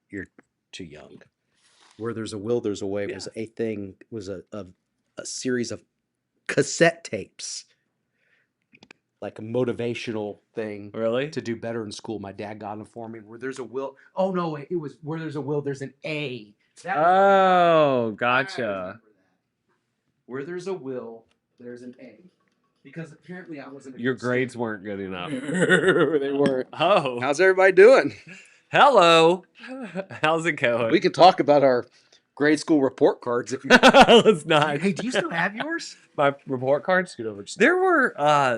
you're too young. Where There's a Will, There's a Way Yeah. was a thing, was a series of cassette tapes, like a motivational thing Really? to do better in school. My dad got them for me. Where There's a Will. Oh no, wait, it was Where There's a Will, There's an A. That was Oh, I gotcha. remember that. Where There's a Will, There's an A. Because apparently I wasn't. Your grades weren't good enough. They weren't. Oh, How's everybody doing? hello. How's it going? We can talk about our grade school report cards if you. Let's not. Hey, do you still have yours? My report cards? Scoot over. Just There were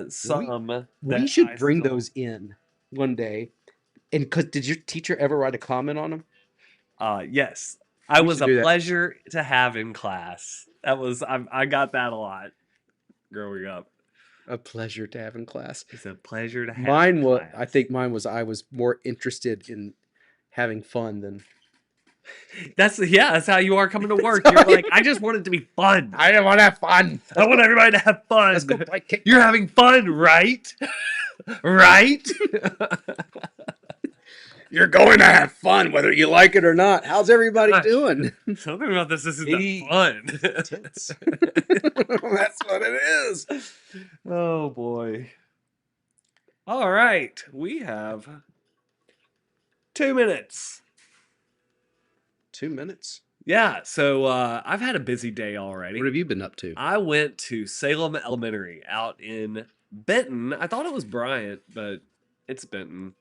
some. we that should I bring still- those in one day. And did your teacher ever write a comment on them? Yes, I We was should a do that. pleasure to have in class. That was I got that a lot growing up. A pleasure to have in class. It's a pleasure to have. Mine in was. class. I think mine was. I was more interested in having fun than. That's how you are coming to work. how You're you- like, I just want it to be fun. I didn't want to have fun. I want everybody to have fun. Let's go play kick. You're having fun, right? Right? You're going to have fun whether you like it or not. How's everybody Gosh. doing? Something about this isn't He- fun. Tits. That's what it is. Oh boy. All right, we have 2 minutes. 2 minutes. Yeah, so I've had a busy day already. What have you been up to? I went to Salem Elementary out in Benton. I thought it was Bryant, but it's Benton.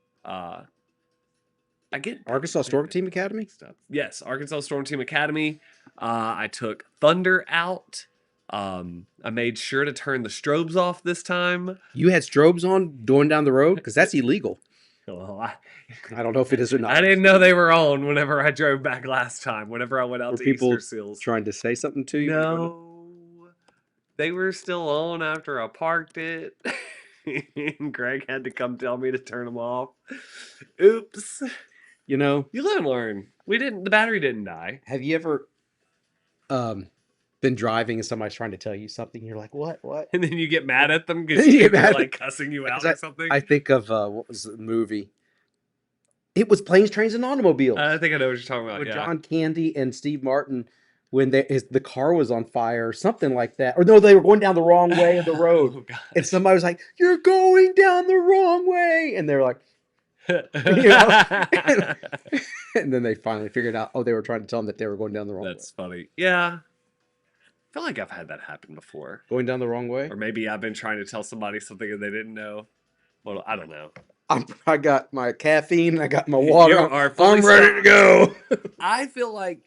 I get Arkansas Storm Team Academy? stuff. Yes, Arkansas Storm Team Academy. I took Thunder out. I made sure to turn the strobes off this time. You had strobes on going down the road? Because that's illegal. Well, I don't know if it is or not. I didn't know they were on whenever I drove back last time. Whenever I went out Were to people Easter Seals. trying to say something to you? No, they were still on after I parked it. And Greg had to come tell me to turn them off. Oops. You know, You live and learn. The battery didn't die. have you ever been driving and somebody's trying to tell you something? You're like, what? What? And then you get mad at them because You get they're mad. like cussing you out Because or something. I think of what was the movie? It was Planes, Trains, and Automobiles. I think I know what you're talking about. With Yeah. John Candy and Steve Martin when the car was on fire or something like that. Or no, they were going down the wrong way of the road. Oh, God. And somebody was like, "You're going down the wrong way." And they're like, and then they finally figured out, oh, they were trying to tell them that they were going down the wrong That's funny. Yeah. I feel like I've had that happen before. way. Going down the wrong way? Or maybe I've been trying to tell somebody something and they didn't know. Well, I don't know. I got my caffeine, I got my water. You are fully I'm ready to go. I feel like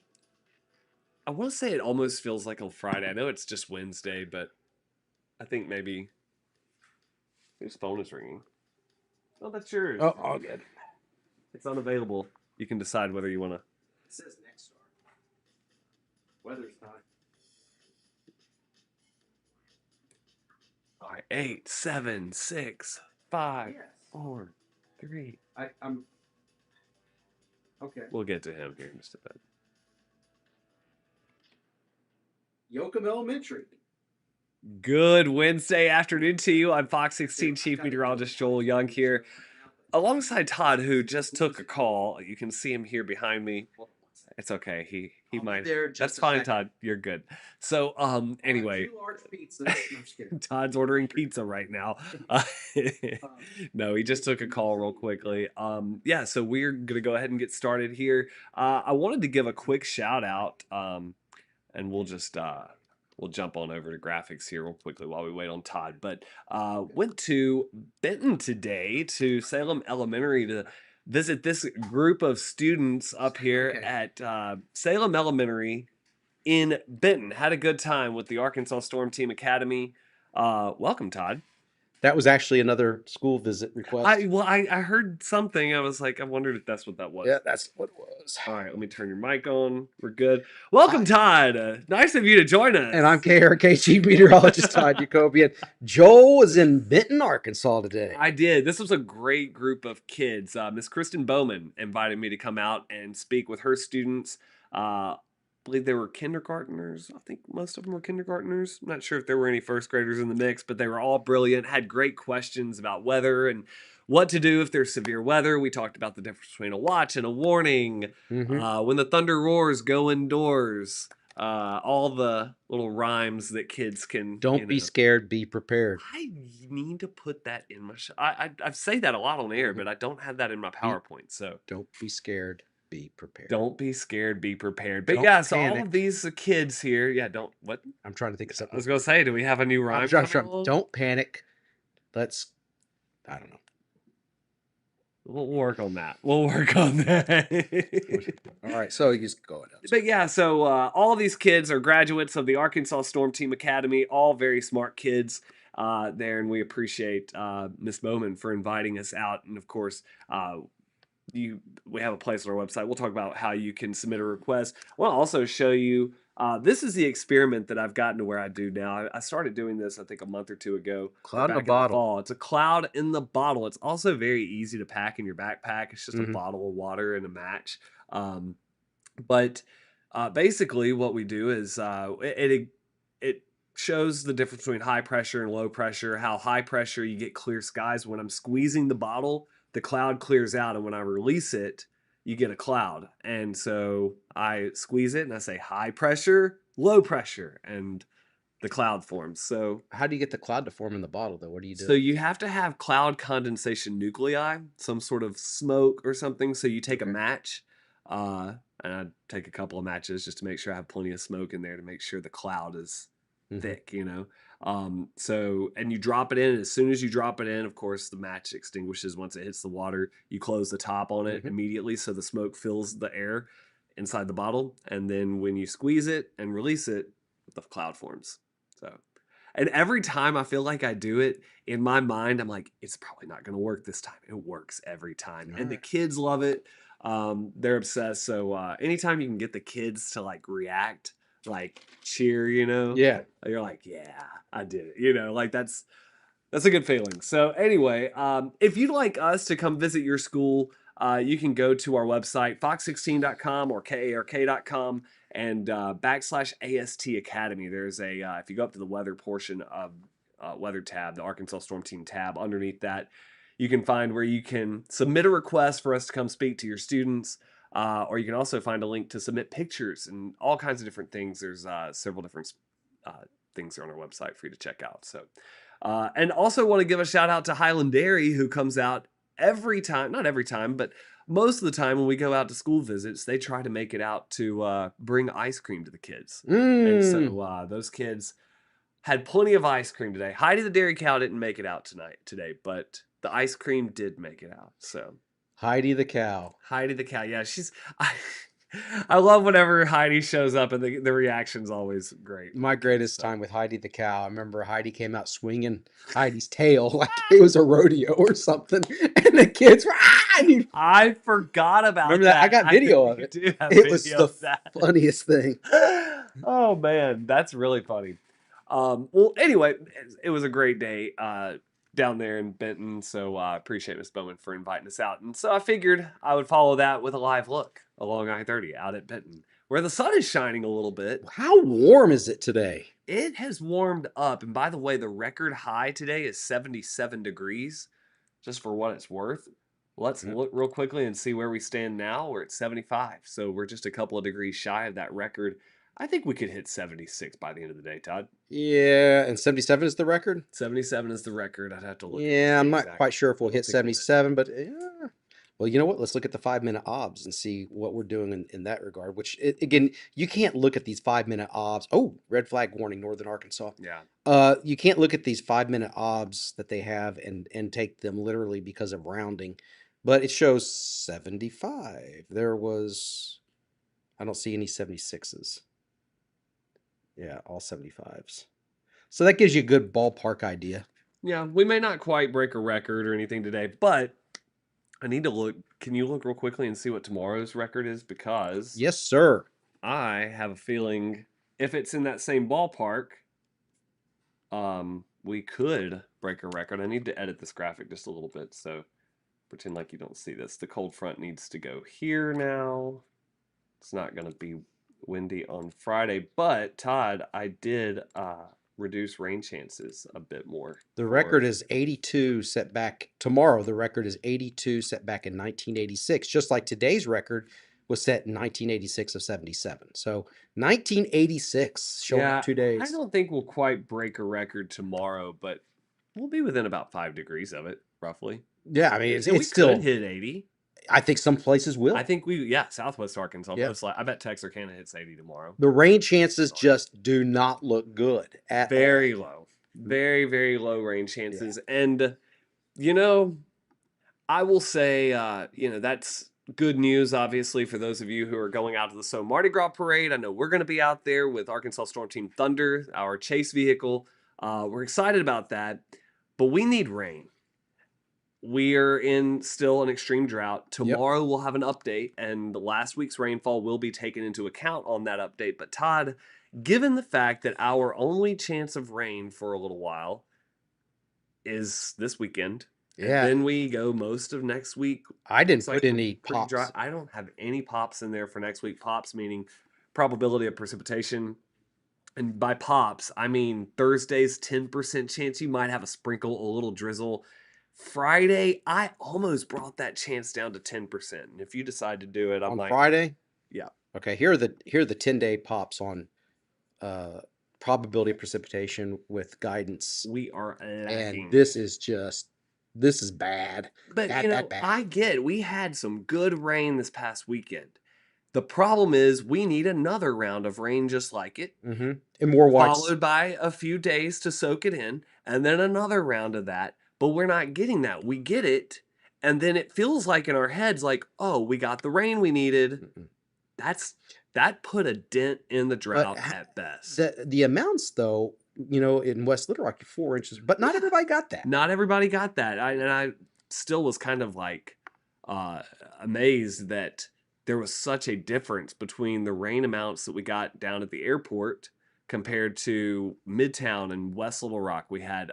I want to say it almost feels like a Friday. I know it's just Wednesday, but I think maybe whose phone is ringing? Oh, that's yours. Oh, all good. It's unavailable. You can decide whether you want to. It says next star. Weather's fine. All right, 8, 7, 6, 5, Yes. 4, 3. I'm okay. We'll get to him here in just a bit. Yoakum Elementary. Good Wednesday afternoon to you. I'm Fox 16 Chief Meteorologist Joel Young here, alongside Todd, who just took a call. You can see him here behind me. It's okay. He I'll be might. there just That's a fine, second. Todd. You're good. So anyway, 2 large pizzas. No, I'm just kidding. Todd's ordering pizza right now. No, he just took a call real quickly. Yeah, so we're gonna go ahead and get started here. I wanted to give a quick shout out, and we'll just we'll jump on over to graphics here real quickly while we wait on Todd. But went to Benton today to Salem Elementary to visit this group of students up here Okay. at Salem Elementary in Benton. Had a good time with the Arkansas Storm Team Academy. Welcome, Todd. That was actually another school visit request. I heard something. I was like, I wondered if that's what that was. Yeah, that's what it was. All right, let me turn your mic on. We're good. Welcome, Todd. Nice of you to join us. And I'm KRK Chief Meteorologist Todd Jacobian. Joel was in Benton, Arkansas today. I did. This was a great group of kids. Miss Kristen Bowman invited me to come out and speak with her students. I believe they were kindergartners. I think most of them were kindergartners. I'm not sure if there were any first graders in the mix, but they were all brilliant, had great questions about weather and what to do if there's severe weather. We talked about the difference between a watch and a warning. When the thunder roars, go indoors. All the little rhymes that kids can, Don't be scared, be prepared. I need to put that in my. I say that a lot on air, but I don't have that in my PowerPoint. So Don't be scared, be prepared. don't be scared, be prepared. But Don't yeah, so all panic. of these kids here, yeah, don't what? I'm trying to think of I something. was gonna say, do we have a new rhyme? Don't panic. I don't know. We'll work on that. We'll work on that. All right, so you just go ahead. But yeah, so all these kids are graduates of the Arkansas Storm Team Academy, all very smart kids there, and we appreciate Miss Bowman for inviting us out. And of course, we have a place on our website. We'll talk about how you can submit a request. I want to also show you. This is the experiment that I've gotten to where I do now. I started doing this, I think, a month or two ago. Cloud in a back the bottle. fall. It's a cloud in the bottle. It's also very easy to pack in your backpack. It's just a Mhm. bottle of water and a match. But basically, what we do is it shows the difference between high pressure and low pressure. How high pressure you get clear skies. When I'm squeezing the bottle, the cloud clears out, and when I release it, you get a cloud. And so I squeeze it and I say high pressure, low pressure, and the cloud forms. So How do you get the cloud to form in the bottle, though? What do you do? so you have to have cloud condensation nuclei, some sort of smoke or something. So you take a Okay. match, and I take a couple of matches just to make sure I have plenty of smoke in there to make sure the cloud is Mhm. thick, So, and you drop it in. And as soon as you drop it in, of course, the match extinguishes once it hits the water. You close the top on it Mhm. immediately so the smoke fills the air inside the bottle. And then when you squeeze it and release it, the cloud forms. So, and every time I feel like I do it, in my mind, I'm like, it's probably not going to work this time. It works every time. And the Alright. kids love it. They're obsessed. So anytime you can get the kids to like react, like cheer, Yeah. you're like, yeah, I did it. Like that's a good feeling. So anyway, if you'd like us to come visit your school, you can go to our website, fox16.com or kark.com, and /AST Academy. There's if you go up to the weather portion of weather tab, the Arkansas Storm Team tab, underneath that, you can find where you can submit a request for us to come speak to your students. Or you can also find a link to submit pictures and all kinds of different things. There's several different things on our website for you to check out. So, and also want to give a shout out to Highland Dairy, who comes out every time, not every time, but most of the time when we go out to school visits, they try to make it out to bring ice cream to the kids. And Mm. so those kids had plenty of ice cream today. Heidi the dairy cow didn't make it out today, but the ice cream did make it out. So Heidi the cow. Heidi the cow, yeah, I love whenever Heidi shows up, and the reaction's always great. My greatest time with Heidi the cow. I remember Heidi came out swinging Heidi's tail like it was a rodeo or something, and the kids were I forgot about remember that? I got video of it. It was the funniest thing. Oh man, that's really funny. Well, anyway, it was a great day down there in Benton, so I appreciate Miss Bowman for inviting us out. And so I figured I would follow that with a live look along I-30 out at Benton, where the sun is shining a little bit. How warm is it today? It has warmed up, and by the way, the record high today is 77 degrees, just for what it's worth. Let's look real quickly and see where we stand now. We're at 75, so we're just a couple of degrees shy of that record. I think we could hit 76 by the end of the day, Todd. Yeah, and 77 is the record? 77 is the record. I'd have to look. Yeah, I'm not quite sure if we'll hit I don't think we will. 77, but yeah. Well, you know what? Let's look at the 5-minute obs and see what we're doing in that regard. Which, again, you can't look at these 5-minute obs. Oh, red flag warning, Northern Arkansas. Yeah. You can't look at these 5-minute obs that they have and take them literally because of rounding. But it shows 75. I don't see any 76s. Yeah, all 75s. So that gives you a good ballpark idea. Yeah, we may not quite break a record or anything today, but I need to look. Can you look real quickly and see what tomorrow's record is? Because Yes, sir. I have a feeling if it's in that same ballpark, we could break a record. I need to edit this graphic just a little bit, so pretend like you don't see this. The cold front needs to go here now. It's not going to be windy on Friday, but Todd, I did reduce rain chances a bit more. The for record is 82 set back tomorrow. The record is 82 set back in 1986, just like today's record was set in 1986 of 77. So 1986 showing up Yeah, 2 days. I don't think we'll quite break a record tomorrow, but we'll be within about 5 degrees of it, roughly. Yeah, I mean And we it's still. could hit 80. I think some places will. I think Southwest Arkansas. Yeah. Most I bet Texarkana hits 80 tomorrow. The rain chances just do not look good at Very all. low. Very, very low rain chances. And, you know, I will say, that's good news, obviously, for those of you who are going out to the So Mardi Gras parade. I know we're going to be out there with Arkansas Storm Team Thunder, our chase vehicle. We're excited about that, but we need rain. We're in still an extreme drought. Tomorrow we'll have an update, and last week's rainfall will be taken into account on that update. But Todd, given the fact that our only chance of rain for a little while is this weekend, Yeah. and then we go most of next week. I didn't It's like put any pretty pops. dry. I don't have any pops in there for next week. Pops meaning probability of precipitation. And by pops, I mean Thursday's 10% chance you might have a sprinkle, a little drizzle. Friday, I almost brought that chance down to 10%. And if you decide to do it, I'm On like, Friday? yeah. Okay, here are the 10-day pops on probability of precipitation with guidance. We are lacking. And this is bad. But Bad. I get we had some good rain this past weekend. The problem is we need another round of rain just like it. Mm-hmm. And more watch. Followed by a few days to soak it in, and then another round of that. But we're not getting that. We get it, and then it feels like in our heads, like, oh, we got the rain we needed. That put a dent in the drought at best. The amounts, though, in West Little Rock, 4 inches, but not everybody got that. Not everybody got that. I still was kind of like amazed that there was such a difference between the rain amounts that we got down at the airport compared to Midtown and West Little Rock. We had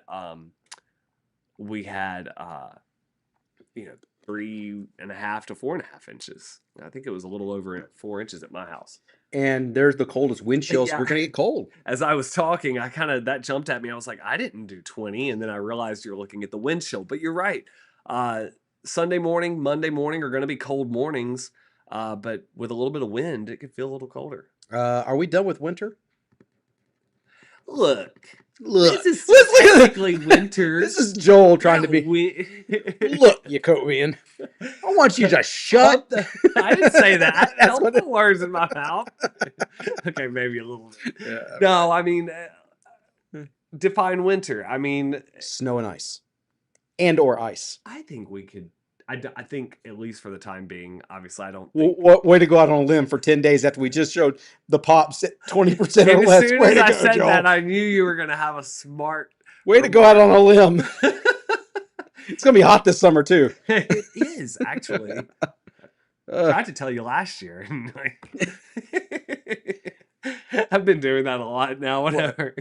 3.5 to 4.5 inches. I think it was a little over 4 inches at my house. And there's the coldest wind chills. Yeah. We're gonna get cold. As I was talking, that jumped at me. I was like, I didn't do 20, and then I realized you're looking at the wind chill. But you're right. Sunday morning, Monday morning are going to be cold mornings, but with a little bit of wind, it could feel a little colder. Are we done with winter? Look. This is technically winter. This is Joel trying to be. Look, Jacobian. I want you to shut. I didn't say that. That's Don't what put words in my mouth. Okay, maybe a little bit. Yeah. No, I mean, define winter. I mean, snow and ice, and/or ice. I think we could. I think at least for the time being. Obviously, I don't. Way to go out on a limb for 10 days after we just showed the pops at 20% or less. As soon as I said that, I knew you were going to have a smart. Way to go out on a limb. It's gonna be hot this summer too. It is actually. I tried to tell you last year. I've been doing that a lot now. Whatever.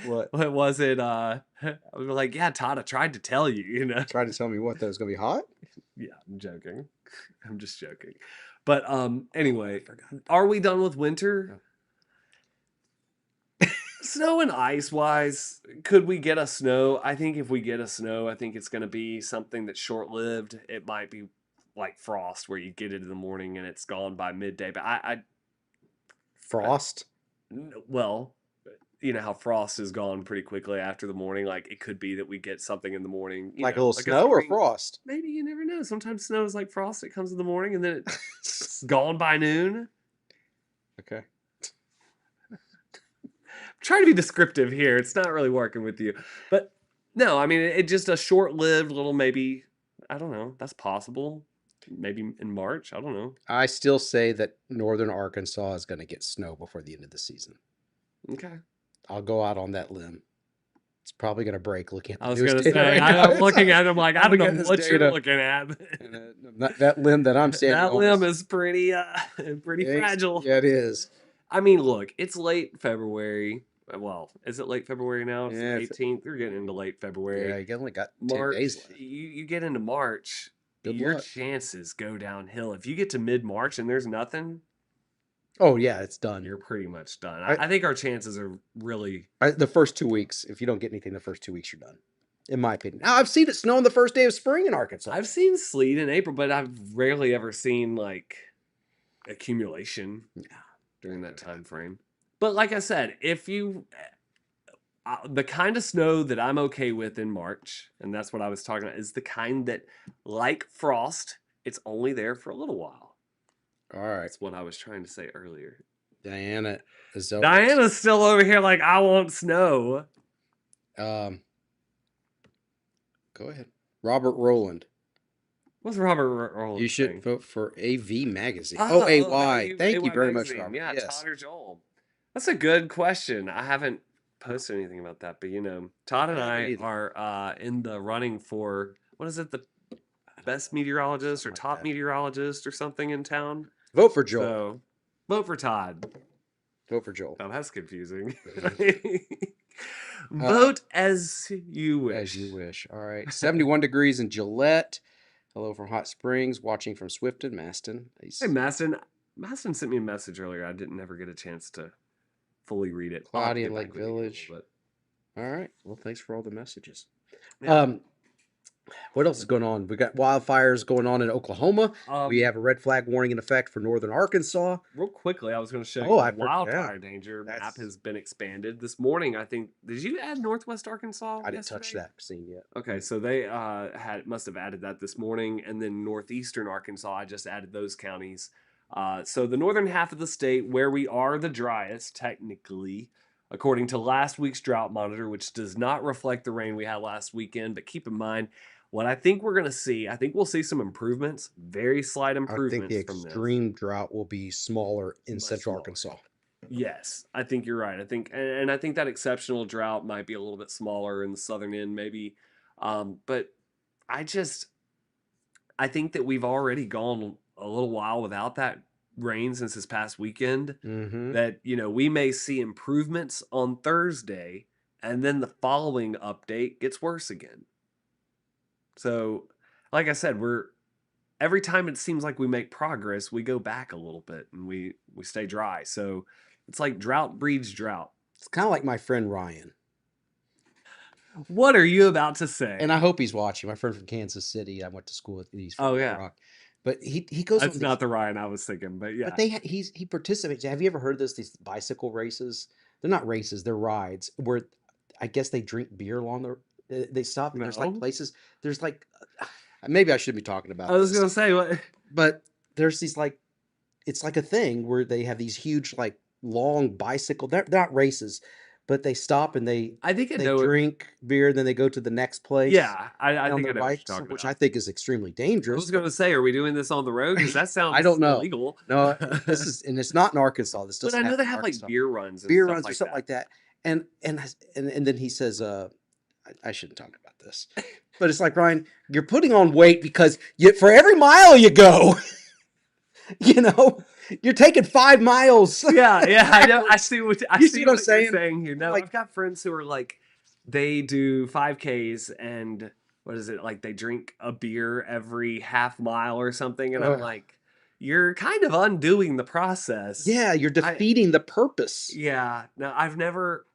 What was it? I was like, yeah, Todd, I tried to tell you. Tried to tell me what, that was gonna be hot. Yeah, I'm joking. I'm just joking. But anyway, are we done with winter? Snow and ice wise, could we get a snow? I think if we get a snow, I think it's going to be something that's short lived. It might be like frost, where you get it in the morning and it's gone by midday. But Frost. Well, you know how frost is gone pretty quickly after the morning. Like it could be that we get something in the morning, like a little snow or frost. Maybe, you never know. Sometimes snow is like frost. It comes in the morning and then it's gone by noon. Okay. Trying to be descriptive here. It's not really working with you. But no, I mean, it just a short-lived little, maybe, I don't know. That's possible. Maybe in March. I don't know. I still say that northern Arkansas is going to get snow before the end of the season. Okay. I'll go out on that limb. It's probably going to break looking at the I was going to say, I'm looking at him like, I don't know what you're looking at. That limb that I'm standing on. That limb is pretty fragile. Yeah, it is. I mean, look, it's late February. Well, is it late February now? It's the 18th. We're getting into late February. Yeah, you only got 10 March, days left. You get into March, your chances go downhill. If you get to mid-March and there's nothing, Oh yeah, it's done. you're pretty much done. I, I think our chances are really. the first 2 weeks, if you don't get anything the first 2 weeks, you're done. In my opinion. Now I've seen it snow on the first day of spring in Arkansas. I've seen sleet in April, but I've rarely ever seen like accumulation during that time frame. But like I said, if you the kind of snow that I'm okay with in March, and that's what I was talking about, is the kind that, like frost, it's only there for a little while. All right. That's what I was trying to say earlier. Diana is Diana's still over here like, I want snow. Go ahead. Robert Rowland. What's Robert Rowland? You should vote for AV Magazine. Oh, AY. Thank you very much, Magazine. Robert. Yeah, Yes. Todd or Joel. That's a good question. I haven't posted anything about that, but Todd and I are in the running for, what is it, the best meteorologist or top meteorologist or something in town? Vote for Joel. So, vote for Todd. Vote for Joel. Oh, that's confusing. Vote as you wish. As you wish. All right. 71 degrees in Gillette. Hello from Hot Springs. Watching from Swifton, Maston. Hey, Maston. Maston sent me a message earlier. I didn't ever get a chance to fully read it. Cloudy in Lake Village. But... All right. Well, thanks for all the messages. Yeah. What else is going on? We got wildfires going on in Oklahoma. We have a red flag warning in effect for northern Arkansas. Real quickly, I was going to show you the wildfire danger map has been expanded. This morning, I think, did you add Northwest Arkansas? I didn't touch that scene yet. Okay, so they must have added that this morning, and then northeastern Arkansas, I just added those counties. So the northern half of the state, where we are the driest, technically, according to last week's drought monitor, which does not reflect the rain we had last weekend, but keep in mind, what I think we're going to see, I think we'll see some improvements, very slight improvements. I think the extreme drought will be smaller in central Arkansas. Yes, I think you're right. I think, and I think that exceptional drought might be a little bit smaller in the southern end, maybe. But I think that we've already gone a little while without that rain since this past weekend. Mm-hmm. That, we may see improvements on Thursday, and then the following update gets worse again. So, like I said, every time it seems like we make progress, we go back a little bit and we stay dry. So it's like drought breeds drought. It's kind of like my friend Ryan. What are you about to say? And I hope he's watching. My friend from Kansas City. I went to school with. He's from Rock. But he goes. That's not the Ryan I was thinking, but yeah. But he participates. Have you ever heard this? These bicycle races. They're not races. They're rides where, I guess they drink beer along the. They stop and there's like places. There's like, maybe I shouldn't be talking about. I was gonna say what, but there's these like, it's like a thing where they have these huge like long bicycle. They're not races, but they stop and they drink beer, then they go to the next place. Yeah, I think I know bikes, which I think is extremely dangerous. I was gonna say, are we doing this on the road? Because that sounds I don't know. illegal. No, this is, and it's not in Arkansas. This doesn't. But I know they have like beer runs, or something like that. And then he says, I shouldn't talk about this, but it's like, Ryan, you're putting on weight because for every mile you go, you're taking 5 miles. Yeah, I know. I see what I'm saying? You're saying here. No, I've got friends who are like, they do 5Ks and what is it? Like they drink a beer every half mile or something. And I'm like, you're kind of undoing the process. Yeah, you're defeating the purpose. Yeah. No, I've never,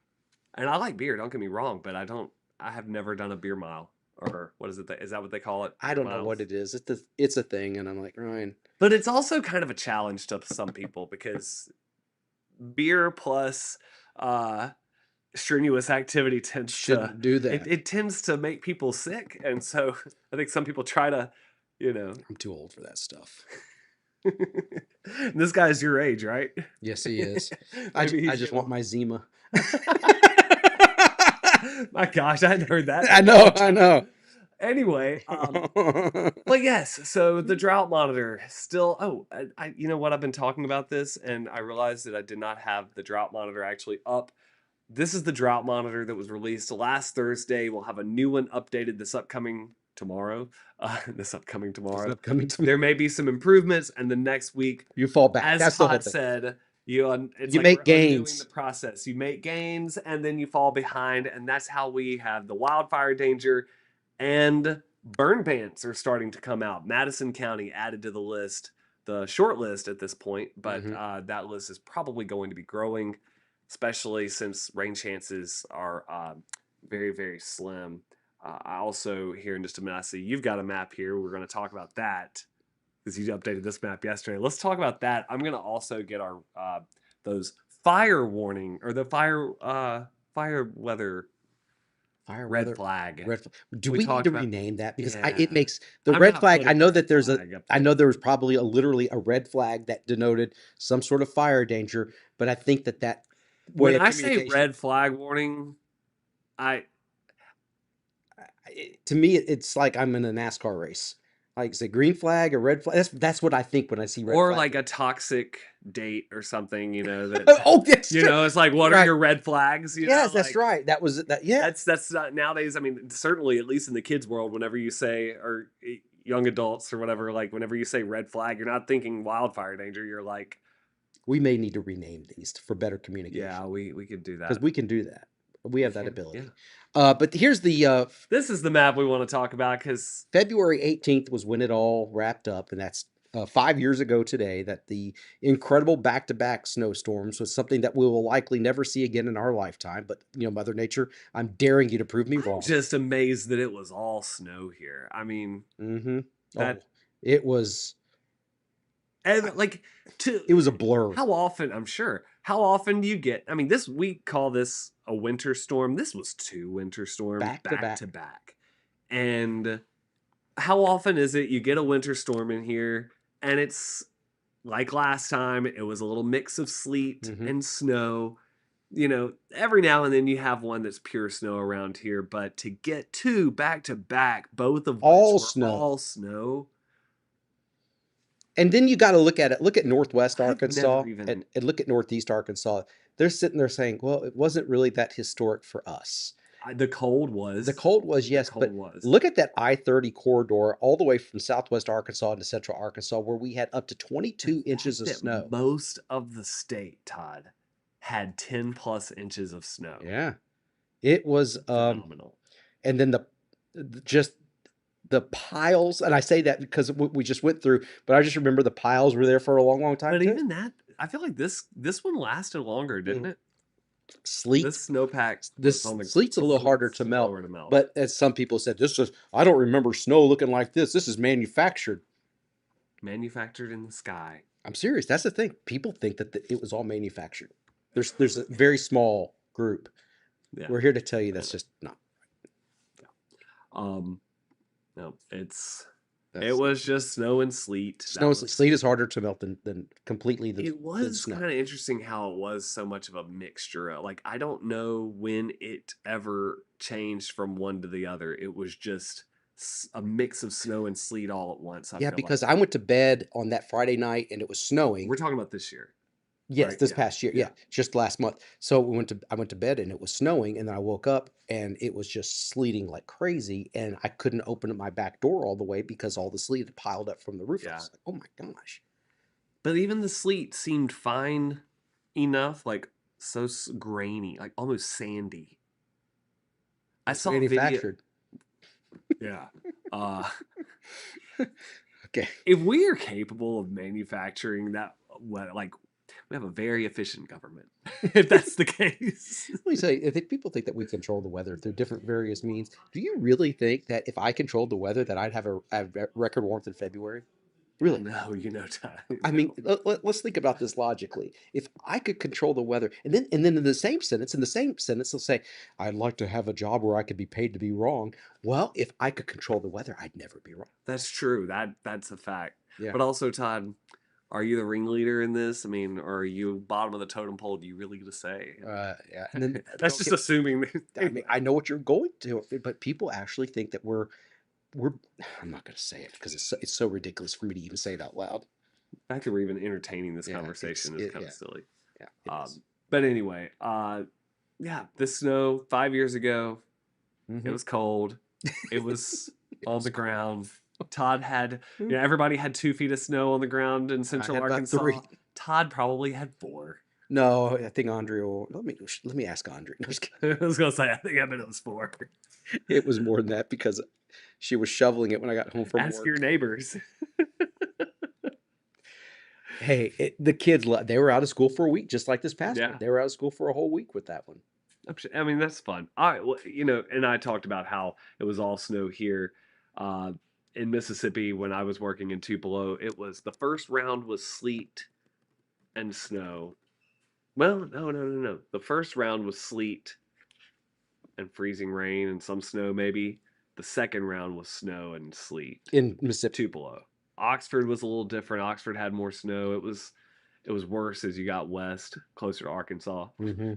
and I like beer, don't get me wrong, but I have never done a beer mile, or what is it? Is that what they call it? I don't know what it is. It's a thing, and I'm like, Ryan. But it's also kind of a challenge to some people because beer plus strenuous activity tends to do that. It tends to make people sick, and so I think some people try to, I'm too old for that stuff. This guy's your age, right? Yes, he is. I just want my Zima. My gosh, I hadn't heard that. I know. Anyway, but yes, so the drought monitor still. You know what? I've been talking about this, and I realized that I did not have the drought monitor actually up. This is the drought monitor that was released last Thursday. We'll have a new one updated this upcoming tomorrow. There may be some improvements, and the next week you fall back. As Todd said. You make gains. The process. You make gains and then you fall behind, and that's how we have the wildfire danger and burn bans are starting to come out. Madison County added to the list the short list at this point, but Hmm. that list is probably going to be growing, especially since rain chances are very, very slim. I also, here in just a minute, I see you've got a map here. We're going to talk about that because you updated this map yesterday. Let's talk about that. I'm going to also get our those fire warning or the fire weather Fire red weather, flag red. Do we we need talked to about. rename that? Because Yeah, it makes the I'm red not flag. I putting know red that there's a. flag up I there. know there was probably literally a red flag that denoted some sort of fire danger, but I think that way When of I say communication, red flag warning, I to me, it's like I'm in a NASCAR race. Like, say green flag or red flag. That's what I think when I see red or flag. like a toxic date or something, that Oh, that's true. it's like what are Right. your red flags, Yes, that's like right. That was that. Yeah, that's not nowadays. I mean, certainly at least in the kids world, whenever you say or young adults or whatever, like whenever you say red flag, you're not thinking wildfire danger. You're like, we may need to rename these for better yeah, communication we could do because that. we can do that. We We have that can, yeah. ability. But here's the This is the map we want to talk about because February 18th was when it all wrapped up, and that's 5 years ago today. That the incredible back-to-back snowstorms was something that we will likely never see again in our lifetime. But Mother Nature, I'm daring you to prove me I'm wrong. just amazed that it was all snow here. I mean, Mm-hmm. that Oh, it was. and like to It was a blur. how often, I'm sure, how often do you get, I mean, this we call this a winter storm. This was two winter storms Back to back to back. back. And how often is it you get a winter storm in here and it's like last time, it was a little mix of sleet Mm-hmm. and snow. Every now and then you have one that's pure snow around here, but to get two back to back, both of which All were snow. all snow, And then you got to look at it. Look at Northwest I've Arkansas never and, even. and look at Northeast Arkansas. They're sitting there saying, well, it wasn't really that historic for us. The cold The was. cold was, The yes, cold but was. look at that I-30 corridor all the way from Southwest Arkansas into Central Arkansas, where we had up to The 22 inches fact of that snow. most of the state, Todd, had 10 plus inches of snow. Yeah, it was. Phenomenal. And then just the piles, and I say that because we just went through, but I just remember the piles were there for a long, long time But too. even that, I feel like this one lasted longer, didn't it? Sleet. This snowpack This was on the sleet's a little harder to melt, slower to melt. but as some people said, I don't remember snow looking like this. This is manufactured. Manufactured in the sky. I'm serious. That's the thing. People think that it was all manufactured. There's a very small group. Yeah. We're here to tell you that's just not. No, it was just snow and sleet. Sleet is harder to melt than completely It than was snow. kind of interesting how it was so much of a mixture. Like I don't know when it ever changed from one to the other. It was just a mix of snow and sleet all at once. I Yeah, feel because like. I went to bed on that Friday night and it was snowing. We're talking about this year, Yes, right? this Yeah, past year. yeah. Yeah, just last month. So I went to bed and it was snowing, and then I woke up and it was just sleeting like crazy, and I couldn't open up my back door all the way because all the sleet had piled up from the roof. I Yeah. was like, oh my gosh. But even the sleet seemed fine enough, like so grainy, like almost sandy. I It's saw a video. manufactured. Yeah. Okay. If we are capable of manufacturing that, like we have a very efficient government. If that's the case. Let me say, if people think that we control the weather through different various means, do you really think that if I controlled the weather that I'd have a record warmth in February? Really? No, time. I mean, let's think about this logically. If I could control the weather, and then in the same sentence, they'll say, "I'd like to have a job where I could be paid to be wrong." Well, if I could control the weather, I'd never be wrong. That's true. That's a fact. Yeah. But also, Todd, are you the ringleader in this? I mean, or are you bottom of the totem pole? Do you really get to say? Yeah. And then That's just assuming. I mean, I know what you're going to, but people actually think that we're. I'm not going to say it because it's so ridiculous for me to even say it out loud. The fact that we're even entertaining this Yeah, conversation is kind of silly. Yeah. But anyway, yeah, the snow 5 years ago, it was cold. It was on the ground. Todd had, everybody had 2 feet of snow on the ground in Central had about Arkansas. 3. Todd probably had 4. No, I think Andre will. Let me ask Andre. No, just kidding. I was gonna say, I bet it was 4. It was more than that because she was shoveling it when I got home from Ask work. your neighbors. Hey, the kids, they were out of school for a week, just like this past one. Yeah. They were out of school for a whole week with that one. I mean, that's fun. I, well, you know, and I talked about how it was all snow here uh, in Mississippi when I was working in Tupelo. It was the first round was sleet and snow. Well, no. The first round was sleet and freezing rain and some snow, maybe. The second round was snow and sleet. In Mississippi. Tupelo. Oxford was a little different. Oxford had more snow. It was worse as you got west, closer to Arkansas. Hmm.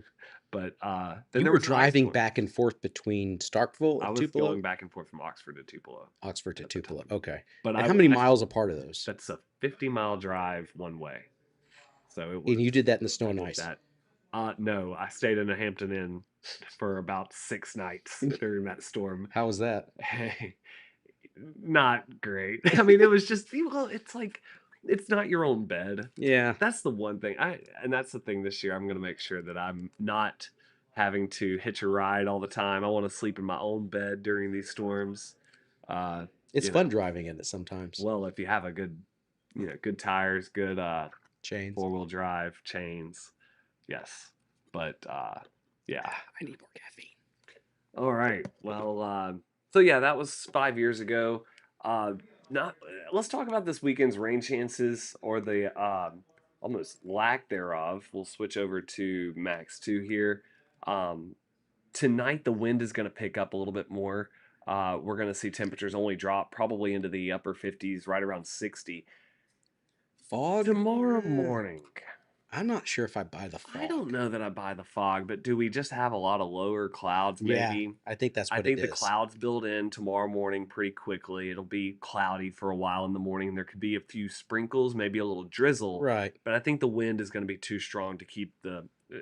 But then You there were was an ice driving storm. back and forth between Starkville I and was Tupelo, going back and forth from Oxford to Tupelo Oxford to at the Tupelo. time. Okay. But And how many I miles apart are those? that's a 50-mile drive one way. So it And was you did that in the snow I and did ice. that. No, I stayed in a Hampton Inn for about 6 nights during that storm. How was that? Hey, not great. I mean, it was just well, it's like it's not your own bed. Yeah. That's the one thing. And that's the thing this year. I'm gonna make sure that I'm not having to hitch a ride all the time. I want to sleep in my own bed during these storms. Uh, It's you fun know, driving in it sometimes. well, if you have a good, good tires, good Chains. four-wheel drive chains, yes. But yeah. I need more caffeine. All right. Well, so yeah, that was 5 years ago. Not. Let's talk about this weekend's rain chances or the almost lack thereof. We'll switch over to Max 2 here. Um, Tonight, the wind is going to pick up a little bit more. We're going to see temperatures only drop probably into the upper 50s, right around 60. Fog? Tomorrow morning, I'm not sure if I buy the I don't fog. know that I buy the fog, but do we just have a lot of lower clouds Yeah, maybe? I think that's I what it think the is. clouds build in tomorrow morning pretty quickly. It'll be cloudy for a while in the morning. There could be a few sprinkles, maybe a little drizzle, Right. but I think the wind is going to be too strong to keep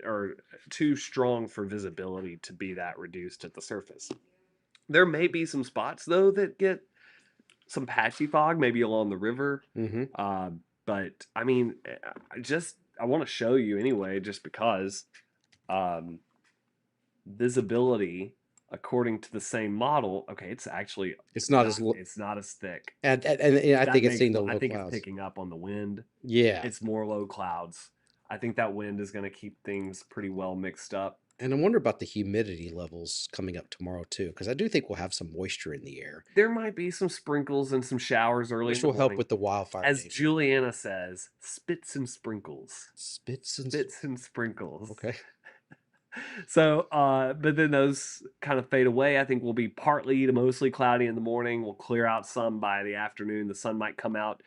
or too strong for visibility to be that reduced at the surface. There may be some spots though that get some patchy fog, maybe along the river. Mm-hmm. Uh, but I mean, I want to show you anyway, just because um, visibility according to the same model. Okay, it's actually It's not not. as It's not as thick. and I That think it's makes. seeing the I low think it's clouds. picking up on the wind. Yeah. It's more low clouds. I think that wind is going to keep things pretty well mixed up. And I wonder about the humidity levels coming up tomorrow too, because I do think we'll have some moisture in the air, There might be some sprinkles and some showers early in which the will help morning. with the wildfire As danger. Juliana says, spits and sprinkles. Spits and Spits and sprinkles. okay. So, but then those kind of fade away. I think we'll be partly to mostly cloudy in the morning. We'll clear out some by the afternoon. The sun might come out.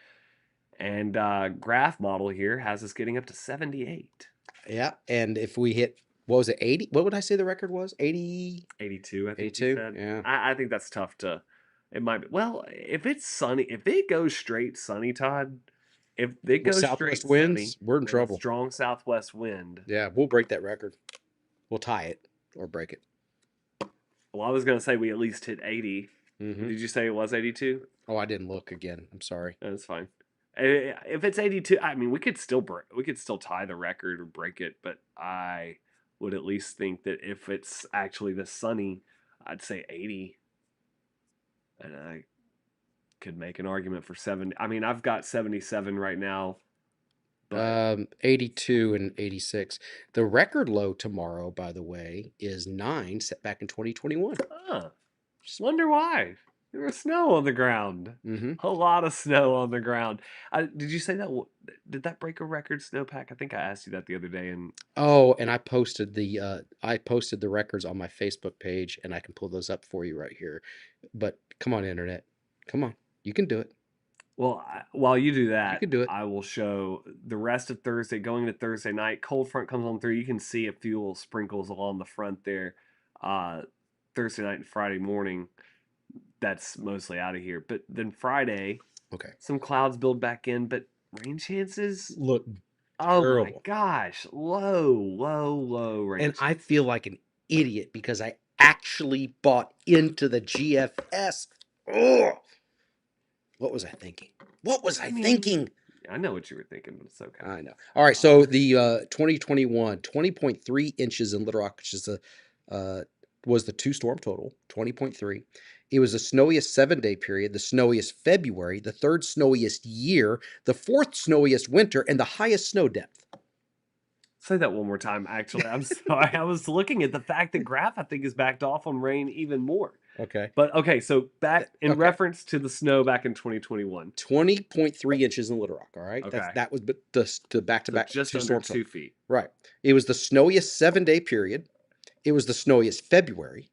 And graph model here has us getting up to 78. Yeah. And if we hit, what was it, 80? What would I say the record was? 80, 82, I think you 82? said. Yeah. I think that's tough to. It might be. Well, if it's sunny, if it goes straight sunny, Todd, if it With goes southwest straight sunny winds, we're in with a trouble. strong southwest wind. Yeah, we'll break that record. We'll tie it or break it. Well, I was going to say we at least hit 80. Mm-hmm. Did you say it was 82? Oh, I didn't look again. I'm sorry. That's fine. If it's 82, I mean, we could still tie the record or break it, but I would at least think that if it's actually this sunny, I'd say 80, and I could make an argument for 70. I mean, I've got 77 right now, but 82 and 86. The record low tomorrow, by the way, is 9, set back in 2021. just wonder why. There was snow on the ground. Mm-hmm. A lot of snow on the ground. Did you say that? Did that break a record snowpack? I think I asked you that the other day, and Oh, and I posted the records on my Facebook page, and I can pull those up for you right here. But come on, internet, come on, you can do it. well, while you do You that, can do it. I will show the rest of Thursday. Going to Thursday night, cold front comes on through. You can see a few little sprinkles along the front there. Thursday night and Friday morning, that's mostly out of here. But then Friday, Okay. some clouds build back in, but rain chances. Look Oh my terrible. gosh, low rain. And I feel like an idiot because I actually bought into the GFS. Oh, what was I thinking? What was I I mean, thinking? I know what you were thinking, but it's okay. I know. All right, so the 2021 20.3 inches in Little Rock, which is was the two storm total, 20.3. It was the snowiest 7-day period, the snowiest February, the third snowiest year, the fourth snowiest winter, and the highest snow depth. Say that one more time. Actually, I'm sorry. I was looking at the fact that Graph, I think, is backed off on rain even more. Okay. But okay, so back in Okay. reference to the snow back in 2021. 20.3 inches in Little Rock. All right. Okay. That was the back to So back just two under storms. 2 feet. Right. It was the snowiest 7-day period. It was the snowiest February,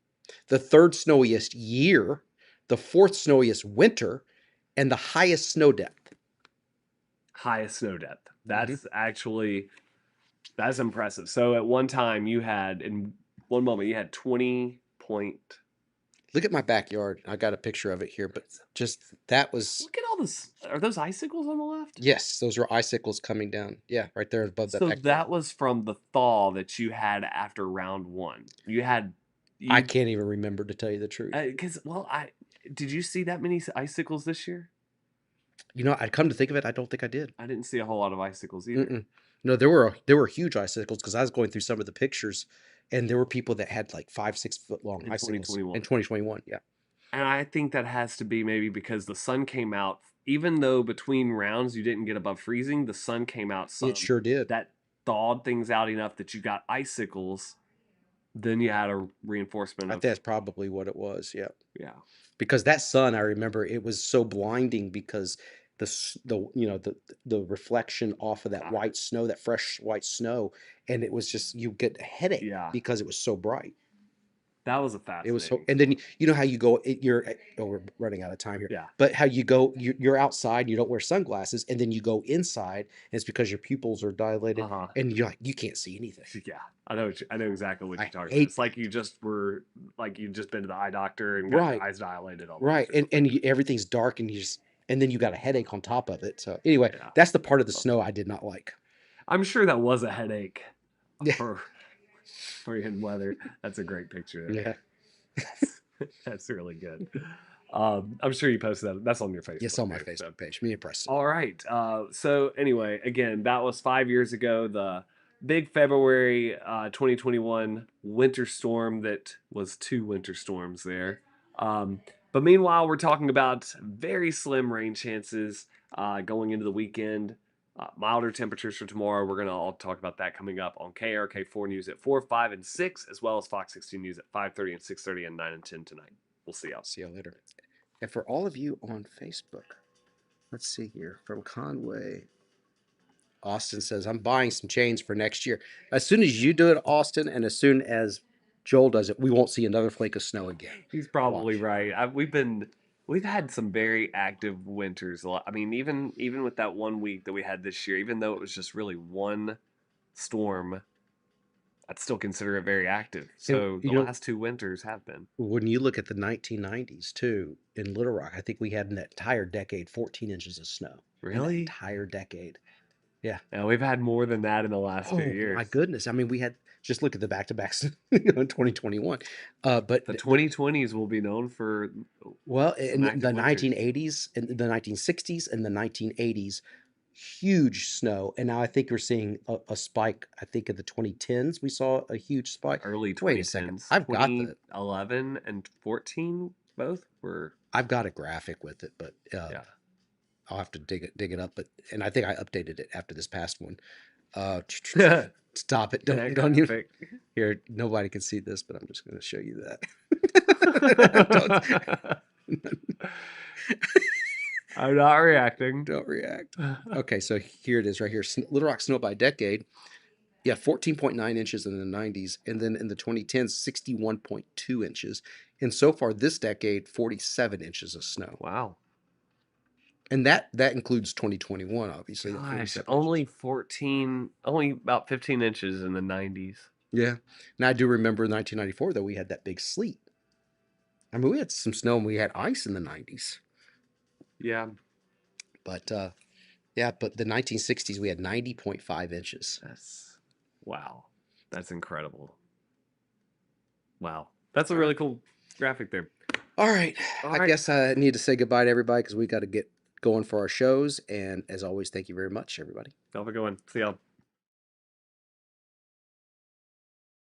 the third snowiest year, the fourth snowiest winter, and the highest snow depth. Highest snow depth. That's actually that's impressive. So at one time you had in one moment you had 20 point. Look at my backyard. I got a picture of it here, but just that was Look at all this. Are those icicles on the left? yes, those are icicles coming down. Yeah, right there above that So backyard. that was from the thaw that you had after round one. You had I you can't even remember to tell you the truth. because well I did you see that many icicles this year? You know, I'd come to think of it, I don't think I did. I didn't see a whole lot of icicles either. Mm-mm. No, there were huge icicles because I was going through some of the pictures, and there were people that had like 5-6 foot long In icicles 2021. in 2021. Yeah, And I think that has to be maybe because the sun came out, even though between rounds you didn't get above freezing, the sun came out some. it sure did. That thawed things out enough that you got icicles. Then you had a reinforcement I of think that's probably what it was. Yeah, yeah. because that sun, I remember, it was so blinding because the reflection off of that Ah, white snow, that fresh white snow, and it was just you get a headache yeah. because it was so bright. That was a It was so, fascinating and then story. you know how you go, oh, we're running out of time here, Yeah. but how you go, you're outside, you don't wear sunglasses, and then you go inside, and it's because your pupils are dilated, Uh-huh. and you're like, you can't see anything. Yeah. I know exactly what I you're talking about. hate It's like you just were like you just been to the eye doctor and got right, your eyes dilated almost right, or and something. everything's dark, and you just, and then you got a headache on top of it. So anyway, Yeah. that's the part of the snow I did not like. I'm sure that was a headache Yeah, for in weather. That's a great picture there. yeah, That's really good. I'm sure you posted that. That's on your yes, Facebook on my too. So, Facebook page, me and Preston. all right. So anyway, again, that was 5 years ago. The big February 2021 winter storm that was two winter storms there. But meanwhile, we're talking about very slim rain chances going into the weekend. Milder temperatures for tomorrow. We're going to all talk about that coming up on KRK4 News at 4, 5, and 6, as well as Fox 16 News at 5:30 and 6:30 and 9 and 10 tonight. We'll see y'all. See y'all later. And for all of you on Facebook, let's see here from Conway. Austin says, I'm buying some chains for next year. As soon as you do it, Austin, and as soon as Joel does it, we won't see another flake of snow again. He's probably Watch. right. We've had some very active winters. I mean, even with that 1 week that we had this year, even though it was just really one storm, I'd still consider it very active. So You the know, last two winters have been. when you look at the 1990s too, in Little Rock, I think we had in that entire decade 14 inches of snow. In that Really? entire decade. Yeah. Now we've had more than that in the last few Oh years. my goodness. I mean, we had, just look at the back-to-backs in 2021. But The 2020s will be known for well, some in the active winters. 1980s, in the 1960s, and the 1980s, huge snow. And now I think we're seeing a spike. I think in the 2010s, we saw a huge spike. Early Wait a second. 2010s. I've got the 2011 and 14 both were I've got a graphic with it, but yeah. I'll have to dig it up. But and I think I updated it after this past one. Stop it! That Don't you graphic. here? Nobody can see this, but I'm just going to show you that. I'm not reacting. Don't react. Okay, so here it is right here. Little Rock snow by decade. Yeah, 14.9 inches in the 90s. And then in the 2010s, 61.2 inches. And so far this decade, 47 inches of snow. Wow. And that includes 2021, obviously. Gosh, only about 15 inches in the 90s. Yeah. And I do remember in 1994, though, we had that big sleet. I mean, we had some snow and we had ice in the 90s. Yeah. But, yeah, but the 1960s, we had 90.5 inches. Wow. That's incredible. Wow. That's a really cool graphic there. All right. All I right. guess I need to say goodbye to everybody because we got to get going for our shows. And as always, thank you very much, everybody. Have a good one. See y'all.